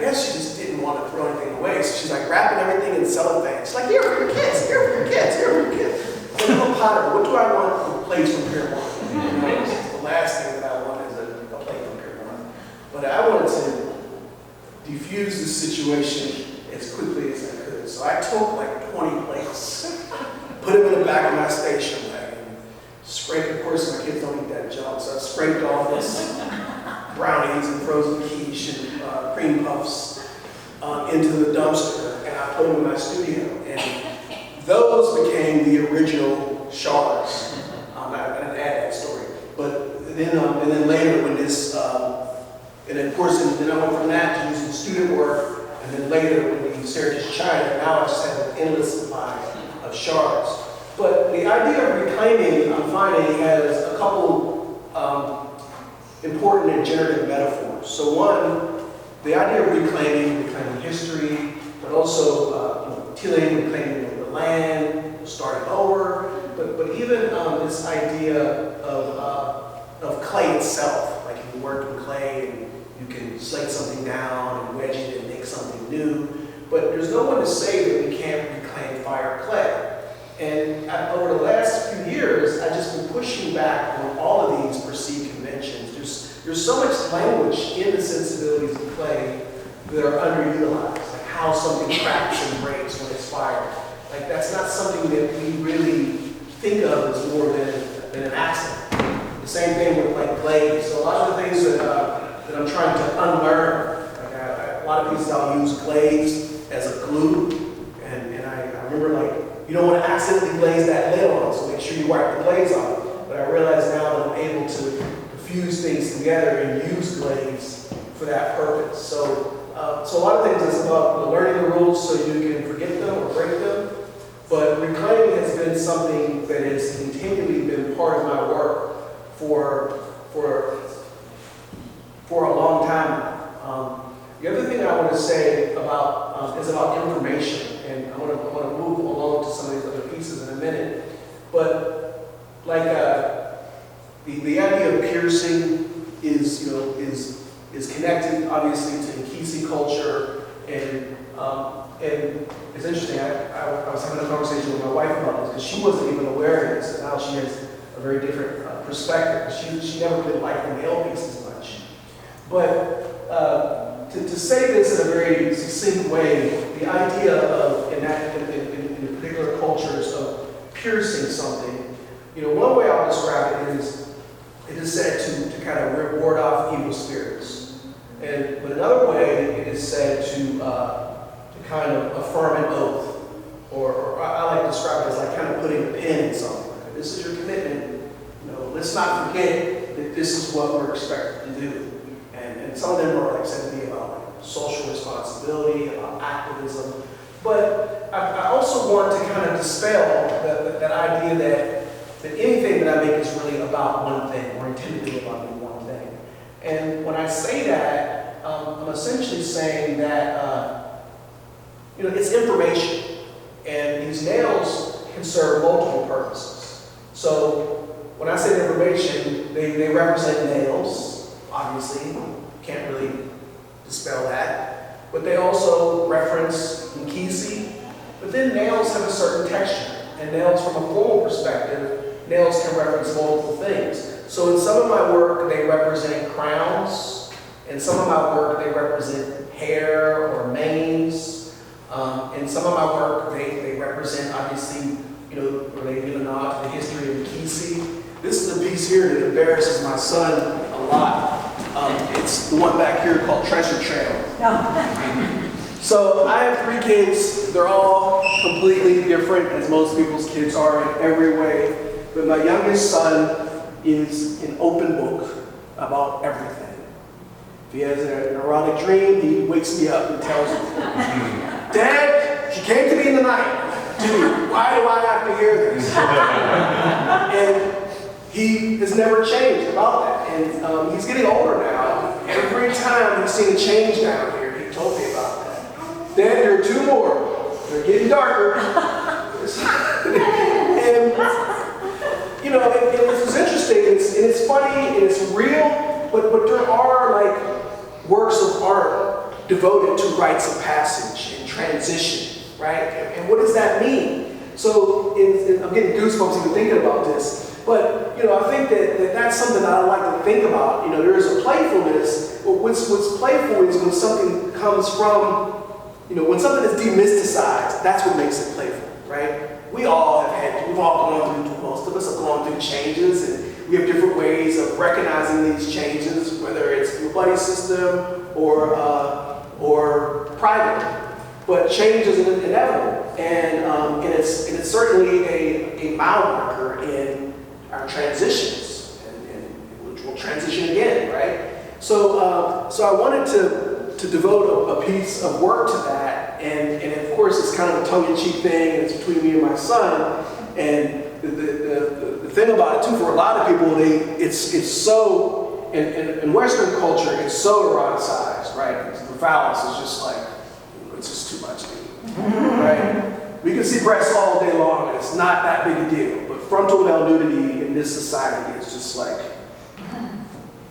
guess she just didn't want to throw anything away. So she's like wrapping everything in cellophane. She's like, here for your kids, here for your kids, here for your kids. So I'm a potter. What do I want from plates from Pier 1? The last thing that I want is a plate from Pier 1. But I wanted to diffuse the situation as quickly as I could. So I took like 20 plates, put them in the back of my station wagon, scraped, of course my kids don't eat that junk, so I scraped off this brownies and frozen quiche and cream puffs into the dumpster, and I put them in my studio. And those became the original shards. I didn't add that story. But then, and then later when this, and of course, then I went from that to using student work, and then later when we started to China, now I just have an endless supply of shards. But the idea of reclaiming, I'm finding, has a couple important and generative metaphors. So one, the idea of reclaiming history, but also tilling, reclaiming the land, starting over, but even this idea of clay itself, like you work in clay and you can slate something down and wedge it and make something new. But there's no one to say that we can't reclaim fire clay. And over the last few years, I've just been pushing back on all of these perceived conventions. There's so much language in the sensibilities of clay that are underutilized, like how something cracks and breaks when it's fired. Like that's not something that we really think of as more than an accident. The same thing with like glaze. So a lot of the things that I'm trying to unlearn, like a lot of pieces I'll use glaze as a glue, and I remember like, you don't want to accidentally glaze that lid on, so make sure you wipe the glaze off. But I realize now that I'm able to fuse things together and use glaze for that purpose. So a lot of things is about learning the rules so you can forget them or break them. But reclaiming has been something that has continually been part of my work for a long time now. The other thing I want to say about is about information, and I want to move along to some of these other pieces in a minute. But like the idea of piercing is connected obviously to Nkisi culture, and it's interesting. I was having a conversation with my wife about this because she wasn't even aware of this, and now she has a very different perspective. She never really liked the nail pieces much, but. To say this in a very succinct way, the idea of, in the particular cultures, of piercing something, one way I'll describe it is said to kind of ward off evil spirits. But another way it is said to kind of affirm an oath, or I like to describe it as like kind of putting a pin in something. This is your commitment. Let's not forget that this is what we're expected to do. And some of them are like said to me about social responsibility, about activism. But I also want to kind of dispel that idea that anything that I make is really about one thing, or intended to be about one thing. And when I say that, I'm essentially saying that it's information, and these nails can serve multiple purposes. So when I say information, they represent nails, obviously. Can't really dispel that. But they also reference Nkisi. But then nails have a certain texture. And nails, from a formal perspective, nails can reference multiple things. So in some of my work, they represent crowns. In some of my work, they represent hair or manes. In some of my work, they represent, obviously, or they give a nod to the history of Nkisi. This is a piece here that embarrasses my son a lot. It's the one back here called Treasure Trail. So I have 3 kids. They're all completely different, as most people's kids are in every way. But my youngest son is an open book about everything. If he has an erotic dream, he wakes me up and tells me, Dad, she came to me in the night. Dude, why do I have to hear this? And he has never changed about that. And he's getting older now. Every time he's seen a change down here, he told me about that. Dad, there are 2 more. They're getting darker. And it's interesting, it's funny, and it's real, but there are like works of art devoted to rites of passage and transition, right? And what does that mean? So I'm getting goosebumps even thinking about this. But, I think that that's something that I like to think about. There is a playfulness. What's playful is when something comes from, when something is demysticized, that's what makes it playful, right? We've all gone through, most of us have gone through changes, and we have different ways of recognizing these changes, whether it's through a buddy system or private. But change is inevitable, and it's certainly a mile marker in our transitions, and which will transition again, right? So I wanted to devote a piece of work to that, and of course it's kind of a tongue-in-cheek thing, and it's between me and my son. And the thing about it too, for a lot of people, it's so in Western culture, it's so eroticized, right? The phallus is just like, it's just too much, dude, right? We can see breasts all day long, and it's not that big a deal. But frontal male nudity in this society is just like,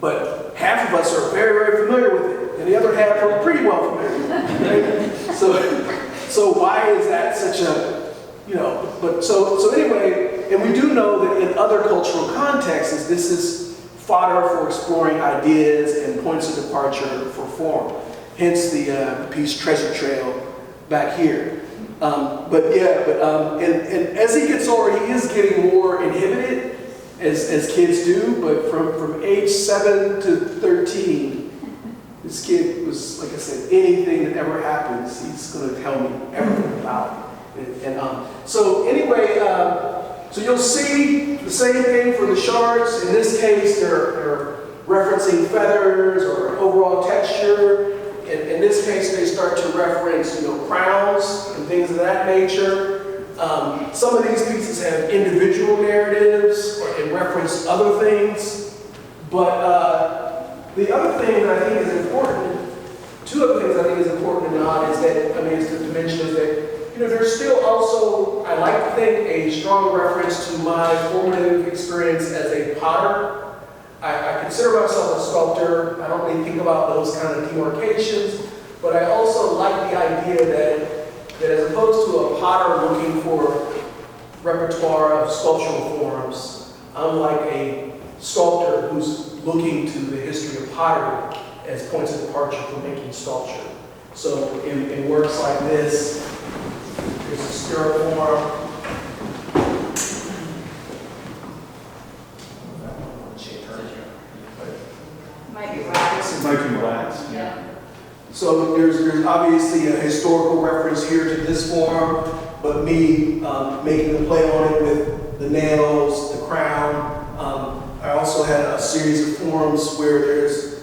but half of us are very, very familiar with it, and the other half are pretty well familiar with it, right? So why is that such a, but so anyway, and we do know that in other cultural contexts, this is fodder for exploring ideas and points of departure for form. Hence the piece Treasure Trail back here. And as he gets older, he is getting more inhibited, as kids do, but from age 7 to 13, this kid was, like I said, anything that ever happens, he's going to tell me everything about it. So anyway, so you'll see the same thing for the shards. In this case, they're referencing feathers or overall texture. In this case, they start to reference, crowns and things of that nature. Some of these pieces have individual narratives and reference other things. But the other thing that I think is important, two other things I think is important to note is to mention is that, there's still also, I like to think, a strong reference to my formative experience as a potter. I consider myself a sculptor. I don't really think about those kind of demarcations, but I also like the idea that as opposed to a potter looking for repertoire of sculptural forms, I'm like a sculptor who's looking to the history of pottery as points of departure for making sculpture. So in works like this, there's a styrofoam. Might be wax. It might be wax. Yeah. So there's obviously a historical reference here to this form, but me making a play on it with the nails, the crown. I also had a series of forms where there's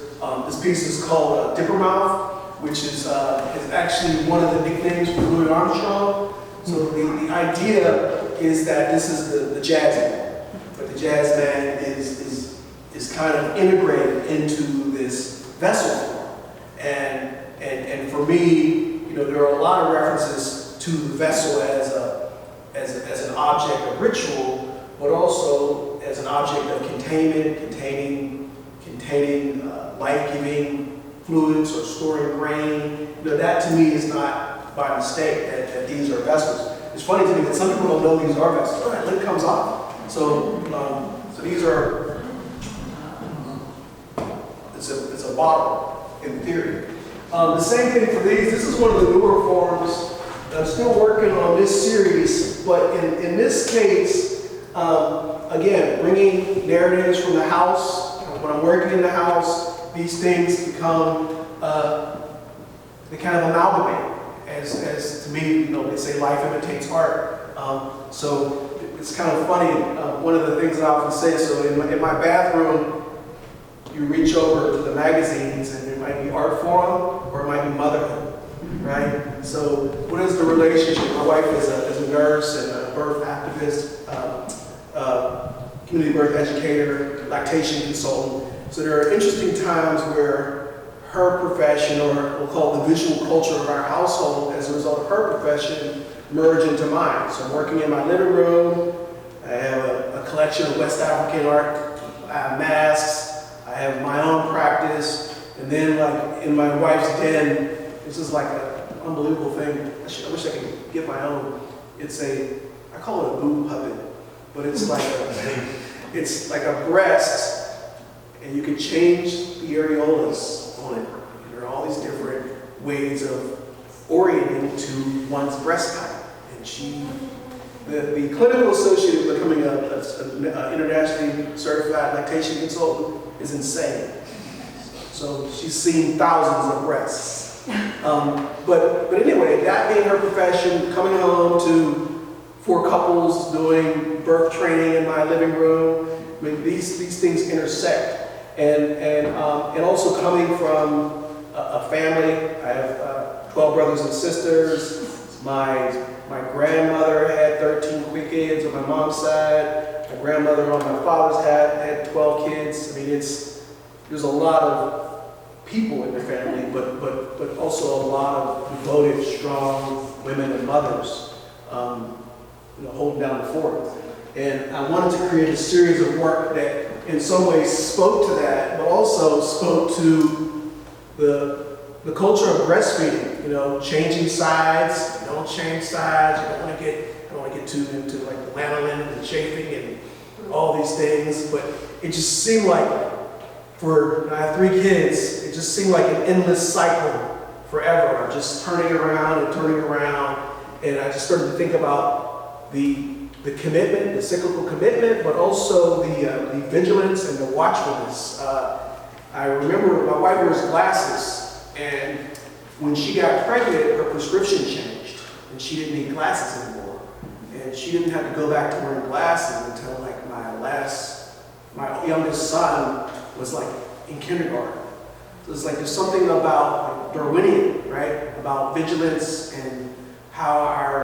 this piece is called Dipper Mouth, which is actually one of the nicknames for Louis Armstrong. So the idea is that this is the jazz man, but the jazz man is kind of integrated into this vessel form. And for me, there are a lot of references to the vessel as an object of ritual, but also as an object of containment, containing life-giving fluids or storing grain. That to me is not by mistake that these are vessels. It's funny to me that some people don't know these are vessels. Oh, that lid comes off. So these are. It's a bottle in theory. The same thing for these. This is one of the newer forms. I'm still working on this series, but in this case, again, bringing narratives from the house. When I'm working in the house, these things become, they kind of amalgamate. As to me, they say life imitates art. So it's kind of funny. One of the things that I often say, so in my bathroom, you reach over to the magazines and there might be art form or it might be motherhood, right? So what is the relationship? My wife is a nurse and a birth activist, community birth educator, lactation consultant. So there are interesting times where her profession, or we'll call it the visual culture of our household, as a result of her profession, merge into mine. So I'm working in my living room. I have a collection of West African art. I have masks. I have my own practice, and then like in my wife's den, this is like an unbelievable thing. I wish I could get my own. I call it a boob puppet, but it's like a breast, and you can change the areolas on it. There are all these different ways of orienting to one's breast type. And the clinical associate of becoming an internationally certified lactation consultant is insane. So she's seen thousands of breasts. But anyway, that being her profession, coming home for couples doing birth training in my living room, I mean, these things intersect. And also coming from a family, I have 12 brothers and sisters. My grandmother had 13 kids on my mom's side. My grandmother on my father's side had 12 kids. I mean, there's a lot of people in the family, but also a lot of devoted, strong women and mothers, holding down the fort. And I wanted to create a series of work that in some ways spoke to that, but also spoke to the culture of breastfeeding, changing sides. You don't change sides. I don't want to get too into like the lanolin and chafing and all these things, but it just seemed like I have 3 kids, it just seemed like an endless cycle forever, of just turning around and turning around. And I just started to think about the commitment, the cyclical commitment, but also the vigilance and the watchfulness. I remember my wife wears glasses, and when she got pregnant, her prescription changed, and she didn't need glasses anymore. And she didn't have to go back to wearing glasses until like my youngest son was like in kindergarten. So it's like there's something about like Darwinian, right? About vigilance and how our